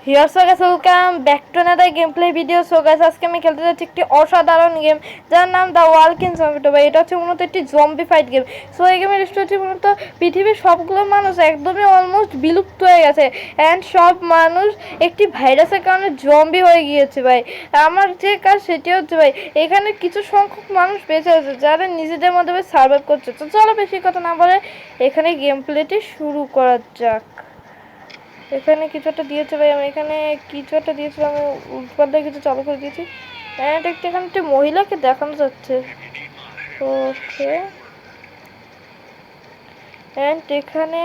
Here so guys, welcome back to another game play video. So guys, আজকে আমি খেলতে যাচ্ছি একটি অসাধারণ গেম যার নাম দ্য ওয়াকিং জম্বি। ভাই এটা হচ্ছে মূলত একটি জম্বি ফাইট গেম। সো এই গেমের স্টোরি হচ্ছে মূলত পৃথিবীর সবগুলো মানুষ একদমই অলমোস্ট বিলুপ্ত হয়ে গেছে অ্যান্ড সব মানুষ একটি ভাইরাসের কারণে জম্বি হয়ে গিয়েছে। ভাই আমার যে কাজ সেটি হচ্ছে ভাই এখানে কিছু সংখ্যক মানুষ বেঁচে আছে যারা নিজেদের মধ্যে সার্ভাইভ করছে। তো চলো বেশি কথা না বলে এখানে গেম প্লেটি শুরু করা যাক। এখানে কিছু একটা দিয়েছে ভাই, আমি এখানে কিছু একটা দিয়েছিলাম, আমি উৎপাদে কিছু চালু করে দিয়েছি। অ্যান্ড এখানে একটি মহিলাকে দেখানো যাচ্ছে। ওকে, অ্যান্ড এখানে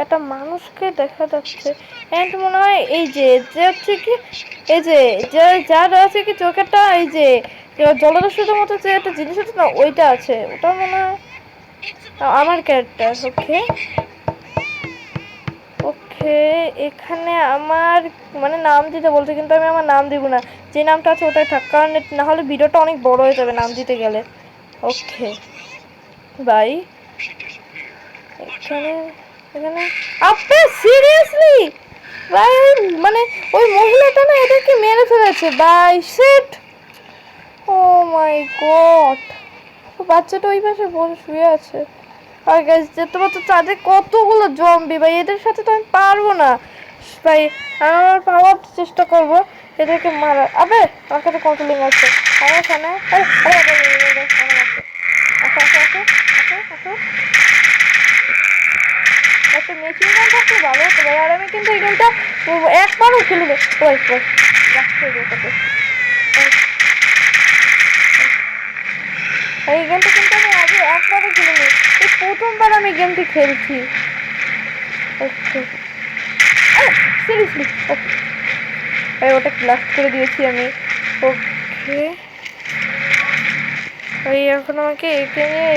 একটা মানুষকে দেখা যাচ্ছে। অ্যান্ড মনে হয় এই যে হচ্ছে কি, এই যে যার আছে কি চোখেরটা, এই যে জলদস্যুদের মতো যে একটা জিনিস আছে না, ওইটা আছে, ওটা মনে হয় আমার ক্যারেক্টার। ওকে ওকে, এখানে আমার মানে নাম দিতে বলছে, কিন্তু আমি আমার নাম দিব না, যে নামটা আছে ওটাই থাক, কারণ না হলে ভিডিওটা অনেক বড় হয়ে যাবে নাম দিতে গেলে। Okay bye. এখানে এখানে আপনি সিরিয়াসলি ভাই, মানে ওই মহিলাটা না এদেরকে মেরে ফেলেছে ভাই। শিট, ও মাই গড, বাচ্চাটা ওই পাশে বসে শুয়ে আছে। আর গাইস দেখতে পাচ্ছ তাদের কতগুলো জম্বি ভাই, এদের সাথে তো আমি পারবো না ভাই। আমার পাওয়ার চেষ্টা করবো এদেরকে মারা। আবে আমার কাছে কন্ট্রোলিং আছে আমার এখানে। একটা মেশিন গান থাকলে ভালো হতো ভাই, আর আমি কিন্তু এই গেমটা একবারও খেলি না। ওই ওই এই গেমটা কিন্তু আমি আগে একবারও খেলিনি, এই প্রথমবার আমি গেমটি খেলছি। ওকে সিরিয়াসলি, ওকে ভাই ওটা ক্লাস করে দিয়েছি আমি। ওকে ভাই এখন আমাকে একে নিয়ে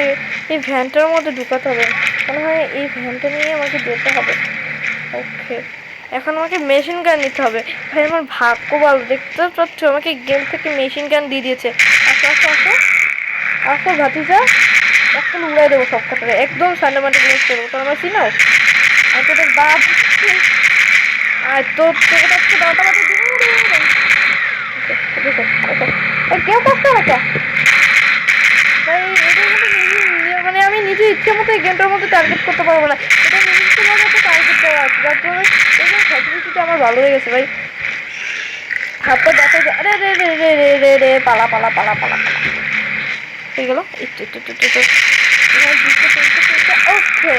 এই ভ্যানটার মধ্যে ঢুকাতে হবে, মনে হয় এই ভ্যানটা নিয়ে আমাকে যেতে হবে। ওকে এখন আমাকে মেশিন গান নিতে হবে। ভাই আমার ভাগ্য ভালো, দেখতে পাচ্ছ আমাকে গেম থেকে মেশিন গান দিয়ে দিয়েছে। আসো আসো আসো আসো ভাতিজা, এখন উড়াই দেবো সব কাটারে, একদম সান্ডে মান্ডে জিনিস করবো, তোর আমার চিনস আর তোদের বাপ আর তোর তোকে দাওটা মাটি কেউ করতে হবে ভাই। এটা মানে আমি নিজে ইচ্ছে মতো এই গেমটার মধ্যে টার্গেট করতে পারবো না, এটা নিজস্বভাবে একটা টার্গেট দেওয়া আছে, যার জন্য এই গেম ফ্যাসিলিটিটা আমার ভালো লেগেছে ভাই। হাতটা দেখা যায়, আরে রে রে রে রে রে রে পালা পালা পালা পালা পালা হয়ে গেল। ওকে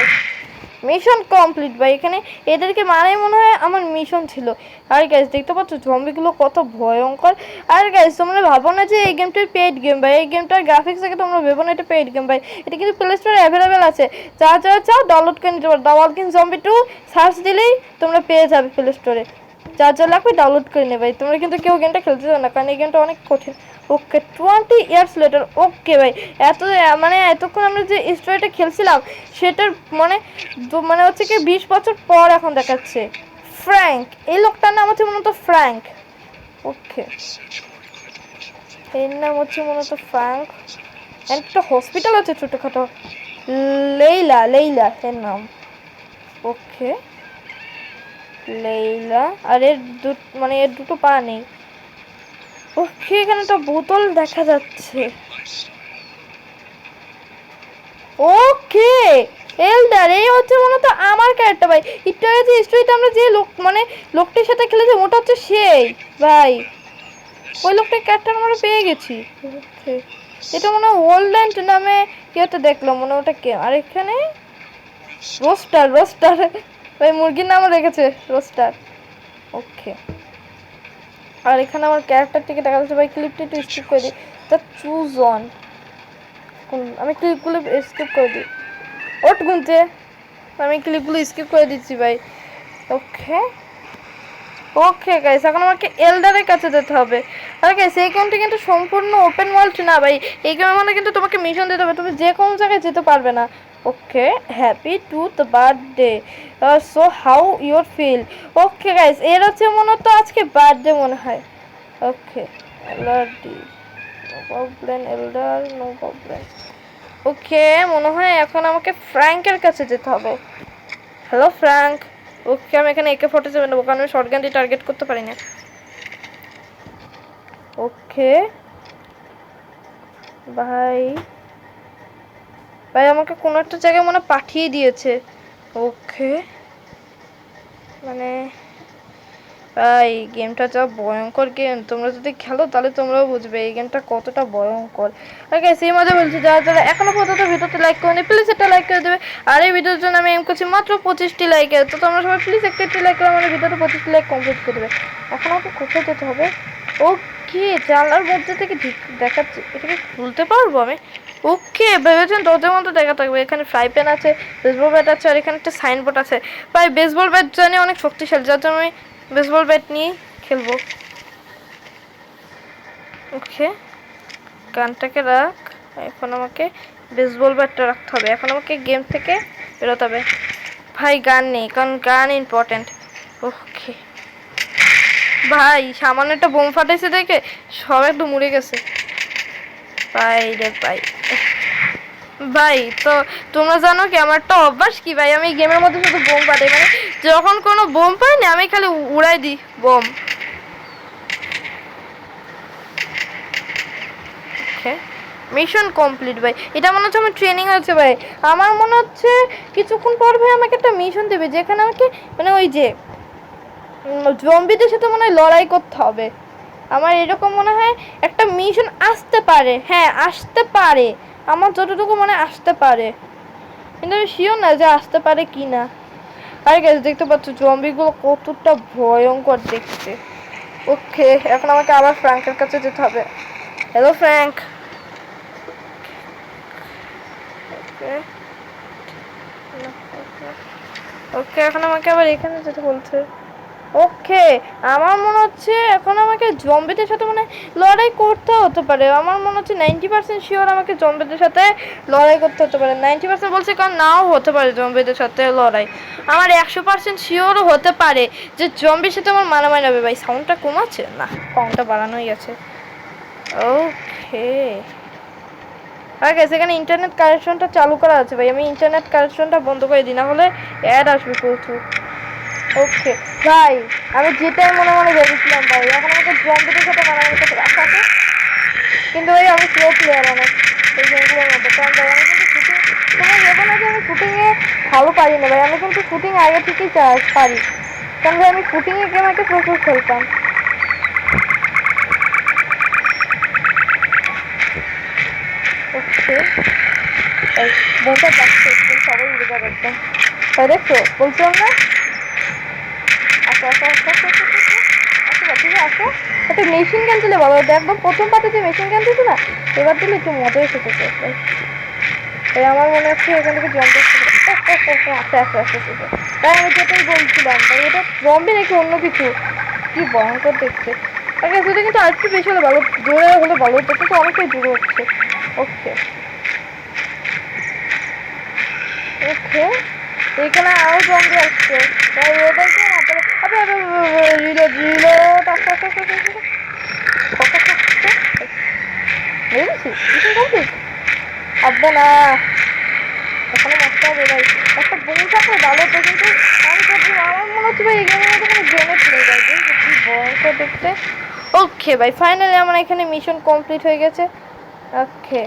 মিশন কমপ্লিট ভাই, এখানে এদেরকে মারাই মনে হয় আমার মিশন ছিল। আর গাইস দেখতে পাচ্ছ জম্বিগুলো কত ভয়ঙ্কর। আর গাইস তোমরা ভাবো না যে এই গেমটার পেইড গেম ভাই, এই গেমটার গ্রাফিক্স থেকে তোমরা ভেবো না এটা পেইড গেম ভাই, এটা কিন্তু প্লে স্টোরে অ্যাভেলেবেল আছে, যা যা চাও ডাউনলোড করে নিতে পারো। দ্য ওয়াকিং জম্বি 2 সার্চ দিলেই তোমরা পেয়ে যাবে প্লে স্টোরে, যা যা লাগবে ডাউনলোড করে নেবে ভাই। তোমরা কিন্তু কেউ গেমটা খেলতে চাও না, কারণ এই গেমটা অনেক কঠিন। ওকে 20 ইয়ার্স লেটার। ওকে ভাই এত মানে এতক্ষণ আমরা যে স্টোরিটা খেলছিলাম সেটার মানে মানে হচ্ছে কি 20 বছর পর এখন দেখাচ্ছে। ফ্র্যাঙ্ক, এই লোকটার নাম হচ্ছে মূলত ফ্র্যাঙ্ক। ওকে এর নাম হচ্ছে মূলত ফ্র্যাঙ্ক, একটা হসপিটাল আছে ছোটোখাটো, লেইলা, লেইলা এর নাম। ওকে লেইলা, আর এর মানে এর দুটো পা নেই। ওকে এখানে তো বোতল দেখা যাচ্ছে। ওকে এলডার, এই হচ্ছে মূলত আমার ক্যারেক্টার ভাই। একটু আগে যে স্টোরিটা আমরা যে লোক মানে লোকটির সাথে খেলেছি ওটা হচ্ছে সেই ভাই, ওই লোকটার ক্যারেক্টার আমরা পেয়ে গেছি। ওকে এটা মনে হয় ওল্ডল্যান্ড নামে কি একটা দেখলাম, মনে ওটা কে। আর এখানে রোস্টার, রোস্টার ভাই মুরগির নামও রেখেছে রোস্টার। ওকে আর এখানে আমার ক্যারেক্টারটিকে দেখা যাচ্ছে ভাই, ক্লিপটি একটু স্কিপ করে দিই, তা চুজ অন, আমি ক্লিপগুলো স্কিপ করে দিই। ওট গুনতে আমি ক্লিপগুলো স্কিপ করে দিচ্ছি ভাই। ওকে ওকে গাইস এখন আমাকে এলডারের কাছে যেতে হবে। আর গাইস এই গেমটি কিন্তু সম্পূর্ণ ওপেন ওয়ার্ল্ড না ভাই, এই গেমের মানে কিন্তু তোমাকে মিশন দিতে হবে, তুমি যে কোনো জায়গায় যেতে পারবে না। Okay happy to the birthday, so how your feel. Okay guys এর হচ্ছে মূলত আজকে বার্থডে মনে হয়। Okay L D no problem, elder no problem. Okay মনে হয় এখন আমাকে ফ্র্যাঙ্কের কাছে যেতে হবে। হ্যালো ফ্র্যাঙ্ক, ওকে আমি এখানে AK-47 নেবো, কারণ আমি শর্টগান দিয়ে টার্গেট করতে পারি না। ওকে ভাই ভাই আমাকে কোনো একটা জায়গায় মনে পাঠিয়ে দিয়েছে। ওকে মানে ভাই গেমটা যা ভয়ঙ্কর গেম, তোমরা যদি খেলো তাহলে তোমরাও বুঝবে এই গেমটা কতটা ভয়ঙ্কর। ওকে সেই মজা বলছি, যারা যারা এখনো পর্যন্ত ভিডিওতে লাইক করেনি প্লিজ একটা লাইক করে দেবে। আর এই ভিডিওর জন্য আমি এম করছি মাত্র 25টি লাইকে, তো তোমরা সবাই প্লিজ একটা লাইক করে আমার ভিডিওটা 25টি লাইক কমপ্লিট করে দেবে। এখন আমাকে কোথায় যেতে হবে? ওকে জানলার মধ্যে থেকে দেখাচ্ছে, এটাকে খুলতে পারবো আমি? ওকে ভেবেছেন দরজার মধ্যে দেখা থাকবে। এখানে ফ্রাই প্যান আছে, বেসবল ব্যাট আছে, আর এখানে একটা সাইনবোর্ড আছে। ভাই বেসবল ব্যাট জানি অনেক শক্তিশালী, যার জন্য আমি বেসবল ব্যাট নিয়ে খেলবো। ওকে গানটাকে রাখ, এখন আমাকে বেসবল ব্যাটটা রাখতে হবে। এখন আমাকে গেম থেকে বেরোতে হবে। ভাই গান নেই, কারণ গান ইম্পর্টেন্ট। ওকে ভাই সামান্য একটা বোম ফাটাইছে দেখে সব একটু মরে গেছে। ভাই রে ভাই ভাই তো তোমরা জানো কি আমার একটা অভ্যাস কি ভাই, আমি গেমের মধ্যে শুধু বোম ফাটাই, মানে যখন কোনো বোম পাই না আমি খালি উড়াই দিই বোম। মিশন কমপ্লিট ভাই, এটা মনে হচ্ছে আমার ট্রেনিং আছে ভাই। আমার মনে হচ্ছে কিছুক্ষণ পর ভাই আমাকে একটা মিশন দেবে, যেখানে আমাকে মানে ওই যে জম্বিদের সাথে মনে হয় লড়াই করতে হবে। আমার এরকম মনে হয় একটা মিশন আসতে পারে, হ্যাঁ আসতে পারে, আমার যতটুকু মনে আসতে পারে, কিন্তু আমি শিওর না যে আসতে পারে কি না। আর গাইস দেখতে পাচ্ছ জম্বিগুলো কতটা ভয়ঙ্কর দেখতে। ওকে এখন আমাকে আবার ফ্র্যাঙ্কের কাছে যেতে হবে। Hello Frank. ওকে এখন আমাকে আবার এখানে যেতে বলছে। ওকে আমার মনে হচ্ছে এখন আমাকে জম্বিদের সাথে মানে লড়াই করতে হতে পারে। আমার মনে হচ্ছে 90% শিওর আমাকে জম্বিদের সাথে লড়াই করতে হতে পারে। 90% বলছে কারণ নাও হতে পারে জম্বিদের সাথে লড়াই। আমার 100% শিওরও হতে পারে যে জম্বির সাথে আমার মারামারি হবে। ভাই সাউন্ডটা কমাচ্ছে না, সাউন্ডটা বাড়ানোই গেছে। ওকে আর গেছে এখানে ইন্টারনেট কানেকশনটা চালু করা আছে ভাই, আমি ইন্টারনেট কানেকশনটা বন্ধ করে দিই, না হলে অ্যাড আসবে প্রচুর। ওকে ভাই আমি যেটাই মনে মনে ভেবেছিলাম ভাই, এখন আমাকে জম্বিদের সাথে মারামারি করতে আছে, কিন্তু ভাই আমি স্লো প্লেয়ার অনেক এই গেমগুলোর মধ্যে। কারণ ভাই আমি কিন্তু শুটিং, তোমার ভেবো না যে আমি শুটিংয়ে ভালো পারি না ভাই, আমি কিন্তু শুটিং আগে থেকেই পারি, কারণ ভাই আমি শুটিংয়ে গেম একটা প্রচুর খেলতাম। ওকে এই বউটা যাচ্ছে, সবাই উড়ে যাবে একদম। তাই দেখছো বলছিলাম না। আচ্ছা আচ্ছা আচ্ছা আচ্ছা আচ্ছা ঠিক আছে আসো, একটা মেশিন গান দিলে ভালো হতো। একদম প্রথম পাতে যে মেশিন গান দিত না, এবার দিলে একটু মজাই খেতে চাই। তাই আমার মনে হচ্ছে এখান থেকে জম্বি আস্তে আস্তে আস্তে আস্তে, তাই আমি যেটাই বলছিলাম ভাই এটা জম্বি নাকি অন্য কিছু, কি ভয়ঙ্কর দেখতে। আগে সেটা কিন্তু আরেকটু বেশি হলে ভালো, জোরে হলে ভালো হতো, কিন্তু অনেকটাই জোরে হচ্ছে। ওকে ওকে এখানে আরো জম্বি আসছে, তাই ওদেরকে রিলোড রিলোড আস্তে আস্তে আস্তে আস্তে না এখানে মস্ত হবে ভাই, একটা বোম থাকলে ভালো হতো, কিন্তু আমি ভাবছি আমার মনে হচ্ছে ভাই এখানে কোনো গ্রেনেড নেই ভাই, কি ভয়ঙ্কর দেখতে। ওকে ভাই ফাইনালি আমার এখানে মিশন কমপ্লিট হয়ে গেছে। ওকে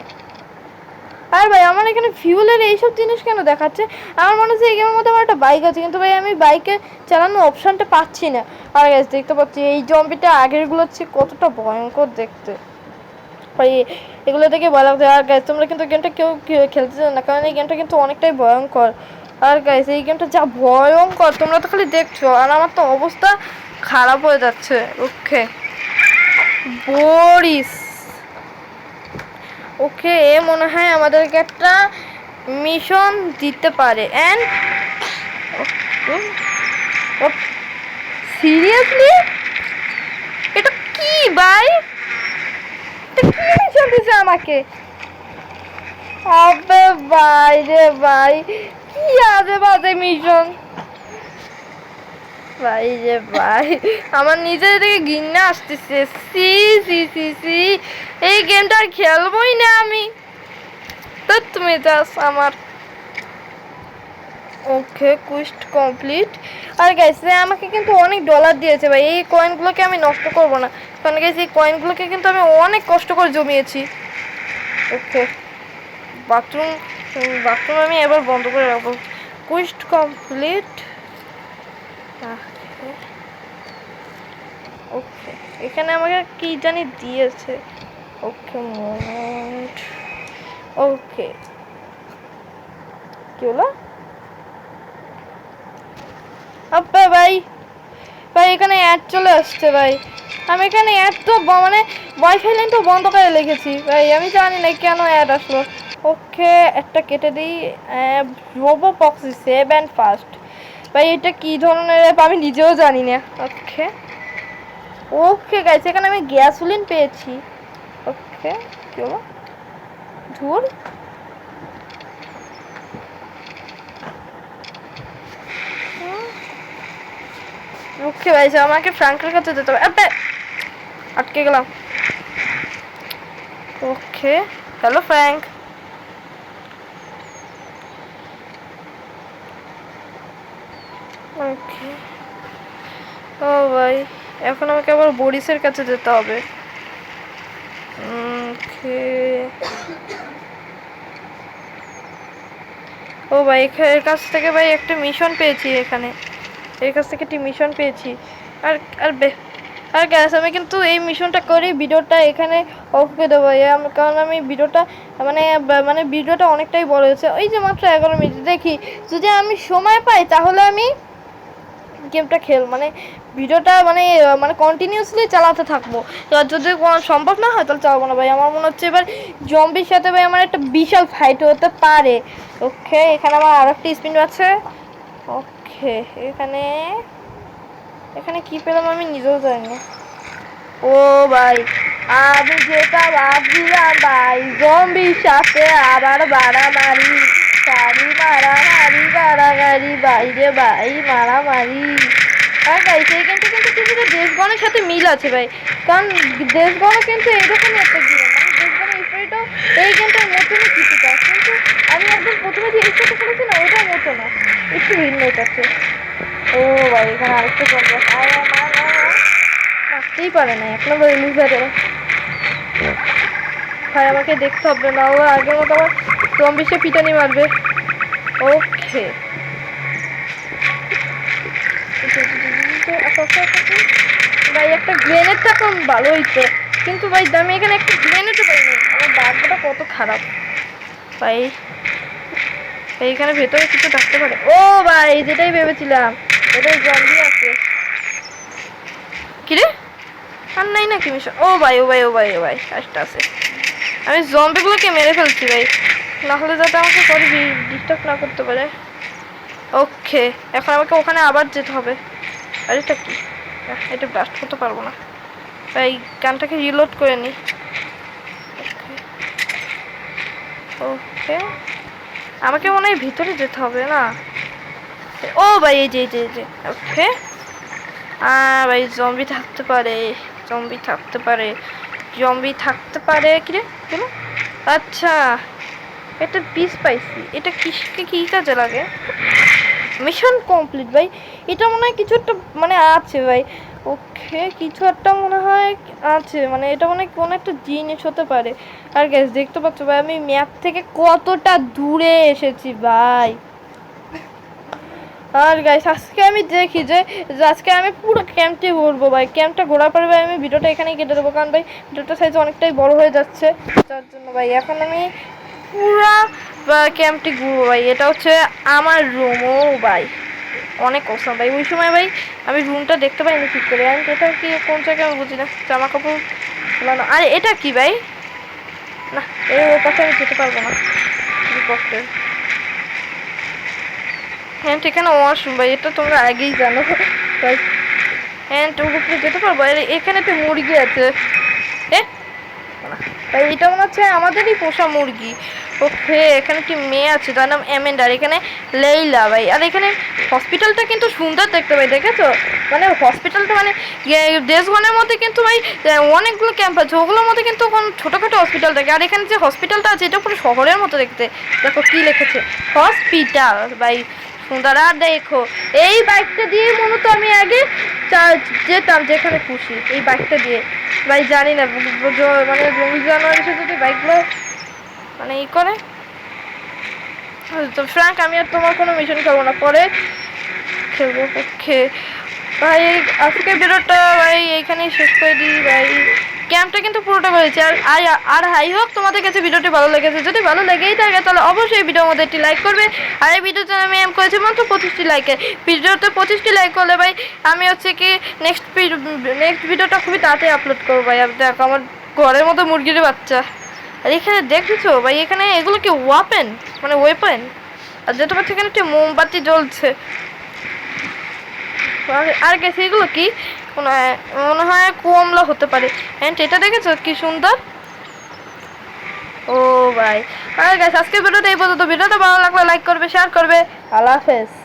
আর ভাই আমার এখানে ফিউলের এইসব জিনিস কেন দেখাচ্ছে? আমার মনে হচ্ছে এই গেমের মধ্যে আমার একটা বাইক আছে, কিন্তু ভাই আমি বাইকে চালানোর অপশানটা পাচ্ছি না। আর গাইস দেখতে পাচ্ছি এই জম্বিটা আগেরগুলোর চেয়ে কতটা ভয়ঙ্কর দেখতে ভাই, এগুলো থেকে ভয় লাগছে। আর গাইস তোমরা কিন্তু গেমটা কেউ খেলতে চাও না, কারণ এই গেমটা কিন্তু অনেকটাই ভয়ঙ্কর। আর গাইস এই গেমটা যা ভয়ঙ্কর তোমরা তো খালি দেখছো, আর আমার তো অবস্থা খারাপ হয়ে যাচ্ছে। ওকে বরিস ওকে এ মনে হয় আমাদেরকে একটা মিশন দিতে পারে। এন্ড সিরিয়াসলি এটা কি ভাই, এটা কি মিশন দিছে আমাকে? আবে ভাই রে ভাই কি আজে বাজে মিশন ভাই রে ভাই, আমার নিজের থেকে ঘৃণা আসতেছে। সি সি সি সি এই গেমটা আর খেলবোই না আমি। তো তুমি যাস আমার ওকে, কুইস্ট কমপ্লিট। আর গাইস আমাকে কিন্তু অনেক ডলার দিয়েছে ভাই, এই কয়েনগুলোকে আমি নষ্ট করব না, কারণ গাইস এই কয়েনগুলোকে কিন্তু আমি অনেক কষ্ট করে জমিয়েছি। ওকে, বাথরুম বাথরুম আমি এবার বন্ধ করে রাখবো। Quest complete. ওকে, এখানে আমাকে কি জানি দিয়েছে। ওকে মোমেন্ট। ওকে, কি হলো? আব্বা ভাই, ভাই এখানে অ্যাড চলে আসছে ভাই। আমি এখানে অ্যাড তো মানে ওয়াইফাই লাইন তো বন্ধ করে লিখেছি ভাই, আমি জানি না কেন অ্যাড আসলো। ওকে, একটা কেটে দিই। রোবোপক্সি সেভ অ্যান্ড ফাস্ট। ভাই এটা কি ধরনের অ্যাপ আমি নিজেও জানি না। ওকে ওকে গাইস, এখানে আমি গ্যাসোলিন পেয়েছি। ওকে, কি হলো? ধুর, ওকে ভাই আমাকে ফ্র্যাঙ্কের কাছে যেতে হবে। আটকে গেলাম। ওকে, হ্যালো ফ্র্যাঙ্ক। ওকে, ও ভাই এখন আমাকে আবার বরিসের কাছে যেতে হবে। ওকে, ও ভাই এর কাছ থেকে ভাই একটা মিশন পেয়েছি, এখানে এর কাছ থেকে একটি মিশন পেয়েছি। আর আর আর গ্যাস আমি কিন্তু এই মিশনটা করি ভিডিওটা এখানে অফ করে দেবো, কারণ আমি ভিডিওটা মানে মানে ভিডিওটা অনেকটাই বড় হয়েছে। ওই যে মাত্র 11 মিনিট, দেখি যদি আমি সময় পাই তাহলে আমি গেমটা মানে ভিডিওটা মানে মানে কন্টিনিউসলি চালাতে থাকবো। আর যদি সম্ভব না হয় তাহলে চালাবো না ভাই। আমার মনে হচ্ছে এবার জম্বির সাথে ভাই আমার একটা বিশাল ফাইট হতে পারে। ওকে, এখানে আমার আর একটা স্পিন আছে। ওকে, এখানে এখানে কি পেলাম আমি নিজেও জানি না। ও ভাই আমি যেটা ভাবছিলাম ভাই, জম্বির সাথে আবার মারামারি, গাড়ি মারামারি গাড়াগাড়ি, বাইরে ভাই মারামারি। আর গাইস এই গেমটা কিন্তু কিছুটা দেশগণের সাথে মিল আছে ভাই, কারণ দেশগণও কিন্তু এরকমই একটা গেম, মানে দেশগণের স্টোরিটাও এই গেমটার মতনই কিছুটা, কিন্তু আমি একদম প্রথমে যে স্টোরিটা করেছি না ওটার মতো না, একটু ভিন্ন আছে। ও ভাই এখানে আরেকটা জম্বি আছে, আসতেই পারে না 1 নম্বর লুজারে ভাই। আমাকে দেখতে হবে না, ও আগের মতো আমার জম্বি সে পিটানি মারবে। ওকে, ভাই একটা গ্রেনেড থাকুন ভালো হইতো, কিন্তু ভাই আমি এখানে একটা গ্রেনেডও পাইনি। আমার বাঘটা কত খারাপ ভাই। এইখানে ভেতরে কিছু থাকতে পারে। ও ভাই যেটাই ভেবেছিলাম, এটাই জম্বি আছে। কিরে আর নাই নাকি মিশন? ও ভাই ও ভাই ও ভাই ও ভাই কাজটা আছে। আমি জম্বিগুলোকে মেরে ফেলছি ভাই, না হলে যাতে আমাকে পরে ডিস্টার্ব না করতে পারে। ওকে, এখন আমাকে ওখানে আবার যেতে হবে। আর এটা কি? এটা ব্লাস্ট করতে পারবো না ভাই, গানটাকে রিলোড করে নি। ওকে, আমাকে মনে হয় ভিতরে যেতে হবে না? ও ভাই এই যে এই যে এই যে। ওকে, ভাই জম্বি থাকতে পারে, জম্বি থাকতে পারে, জম্বি থাকতে পারে। কিরে কেন? আচ্ছা, একটা পিস পাইছি, এটা কি কাজে লাগে? মিশন কমপ্লিট ভাই, এটা মনে হয় কিছু একটা মানে আছে ভাই। ওকে, কিছু একটা মনে হয় আছে, মানে এটা মনে হয় কোনো একটা জিনিস হতে পারে। আর গ্যাস দেখতে পাচ্ছ ভাই আমি ম্যাপ থেকে কতটা দূরে এসেছি ভাই। আর গাইস আজকে আমি দেখি যে আজকে আমি পুরো ক্যাম্পটি ঘুরবো ভাই। ক্যাম্পটা ঘোরার পরে ভাই আমি ভিডিওটা এখানেই কেটে দেবো, কারণ ভাই ভিডিওটা সাইজ অনেকটাই বড় হয়ে যাচ্ছে, তার জন্য ভাই এখন আমি পুরা ক্যাম্পটি ঘুরবো ভাই। এটা হচ্ছে আমার রুমও ভাই, অনেক অসম ভাই। ওই সময় ভাই আমি রুমটা দেখতে পাইনি ঠিক করে, আমি এটা কি কোন জায়গায় আমি বুঝি না। জামা কাপড় খোলানো, আর এটা কি ভাই? না এই ওর পাশে আমি যেতে পারবো না, কষ্টের। হ্যাঁ ঠিকানা ওয়াশরুম ভাই, এটা তোমরা আগেই জানো ভাই। হ্যাঁ ওর উপরে যেতে পারবো, এখানে তো মুরগি আছে। ভাই এটা মনে হচ্ছে আমাদেরই পোষা মুরগি। ওকে, এখানে কি মেয়ে আছে, তার নাম অ্যামেন্ডার, এখানে লেইলা ভাই। আর এখানে হসপিটালটা কিন্তু সুন্দর দেখতে ভাই, দেখেছো? মানে হসপিটালটা মানে দেশগণের মধ্যে কিন্তু ভাই অনেকগুলো ক্যাম্প আছে, ওগুলোর মধ্যে কিন্তু ছোটোখাটো হসপিটাল থাকে। আর এখানে যে হসপিটালটা আছে এটা পুরো শহরের মতো দেখতে। দেখো কি লিখেছে, হসপিটাল ভাই, সুন্দর। আর দেখো এই বাইকটা দিয়ে মূলত আমি আগে যেতাম যেখানে খুশি, এই বাইকটা দিয়ে। ভাই জানি না মানে 26 জানুয়ারির সাথে যদি বাইকগুলো মানে ই করে তো ফ্র্যাঙ্ক আমি আর তোমার কোনো মিশন করবো না, পরে খেলবো পক্ষে। ভাই আজকের ভিডিওটা ভাই এইখানেই শেষ করে দিই ভাই। ক্যাম্পটা কিন্তু পুরোটা করেছি। আর হাই হোক তোমাদের কাছে ভিডিওটি ভালো লেগেছে। যদি ভালো লেগেই থাকে তাহলে অবশ্যই ভিডিওর মধ্যে একটি লাইক করবে। আর এই ভিডিওতে আমি এম করেছি মাত্র 25টি লাইকে। ভিডিওতে 25টি লাইক করলে ভাই আমি হচ্ছে কি নেক্সট ভিডিওটা খুবই তাড়াতাড়ি আপলোড করবো ভাই। আর দেখো আমার ঘরের মতো মুরগির বাচ্চা। আর এখানে দেখেছো ভাই এখানে এগুলো কি ওয়াপেন মানে ওয়েপেন। আর যেটা পাচ্ছি এখানে একটি মোমবাতি জ্বলছে। আর গেছে এগুলো কি মনে হয় কমলা হতে পারে। হ্যাঁ এটা দেখেছো কি সুন্দর। ও ভাই আর গাইস আজকের ভিডিওটা এই পর্যন্ত। ভিডিওটা ভালো লাগলে লাইক করবে, শেয়ার করবে। আল্লাহ হাফেজ।